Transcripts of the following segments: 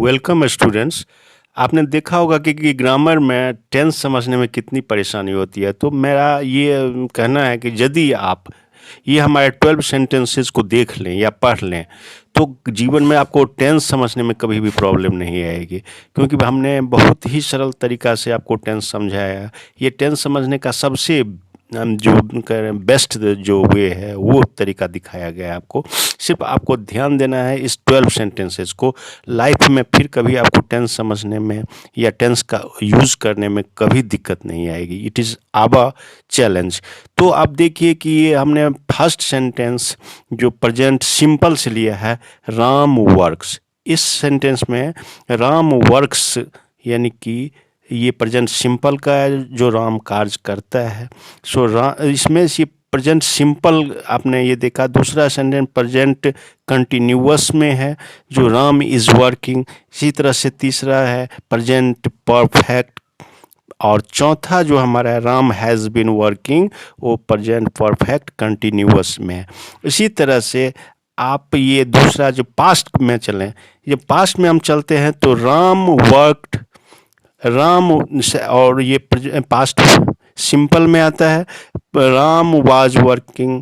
Welcome students. आपने देखा होगा कि ग्रामर में टेंस समझने में कितनी परेशानी होती है। तो मेरा ये कहना है कि यदि आप ये हमारे 12 सेंटेंसेस को देख लें या पढ़ लें तो जीवन में आपको टेंस समझने में कभी भी प्रॉब्लम नहीं आएगी, क्योंकि हमने बहुत ही सरल तरीक़ा से आपको टेंस समझाया है। ये टेंस समझने का सबसे जो बेस्ट जो वे है वो तरीका दिखाया गया है आपको। सिर्फ आपको ध्यान देना है इस 12 सेंटेंसेस को। लाइफ में फिर कभी आपको टेंस समझने में या टेंस का यूज़ करने में कभी दिक्कत नहीं आएगी। It is our challenge. तो आप देखिए कि ये हमने फर्स्ट सेंटेंस जो प्रेजेंट सिंपल से लिया है, राम वर्क्स। इस सेंटेंस में राम वर्क्स यानी कि ये प्रेजेंट सिंपल का है, जो राम कार्य करता है। सो इसमें से प्रेजेंट सिंपल आपने ये देखा। दूसरा सेंटेंस प्रेजेंट कंटिन्यूअस में है, जो राम इज़ वर्किंग। इसी तरह से तीसरा है प्रेजेंट परफेक्ट, और चौथा जो हमारा है राम हैज़ बीन वर्किंग, वो प्रेजेंट परफेक्ट कंटिन्यूअस में है। इसी तरह से आप ये दूसरा जो पास्ट में चलें, ये पास्ट में हम चलते हैं तो राम वर्कड, राम और ये पास्ट सिंपल में आता है। Ram was working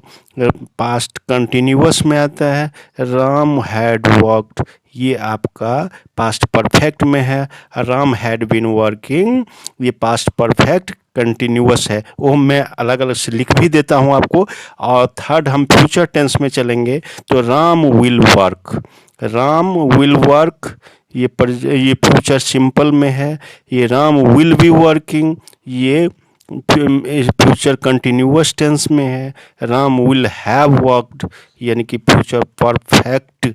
past continuous में आता है। राम हैड वर्कड ये आपका पास्ट परफेक्ट में है। राम हैड बीन वर्किंग ये पास्ट परफेक्ट कंटिन्यूअस है। वो मैं अलग अलग से लिख भी देता हूँ आपको। और थर्ड हम फ्यूचर टेंस में चलेंगे तो Ram will work, Ram will work ये फ्यूचर सिंपल में है। ये राम विल बी वर्किंग ये फ्यूचर कंटिन्यूअस टेंस में है। राम विल हैव वर्कड यानी कि फ्यूचर परफेक्ट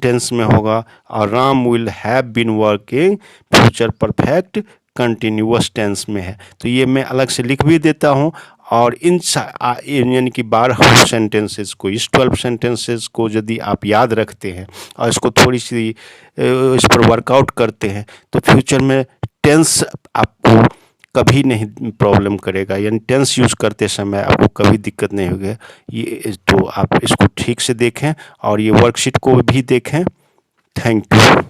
टेंस में होगा। और Ram will have been working future perfect continuous tense में है। तो ये मैं अलग से लिख भी देता हूँ। और इन यानी कि 12 सेंटेंसेस को, इस 12 सेंटेंसेस को यदि आप याद रखते हैं और इसको थोड़ी सी इस पर वर्कआउट करते हैं तो फ्यूचर में टेंस आपको कभी नहीं प्रॉब्लम करेगा, यानी टेंस यूज़ करते समय आपको कभी दिक्कत नहीं होगी। ये तो आप इसको ठीक से देखें और ये वर्कशीट को भी देखें। Thank you.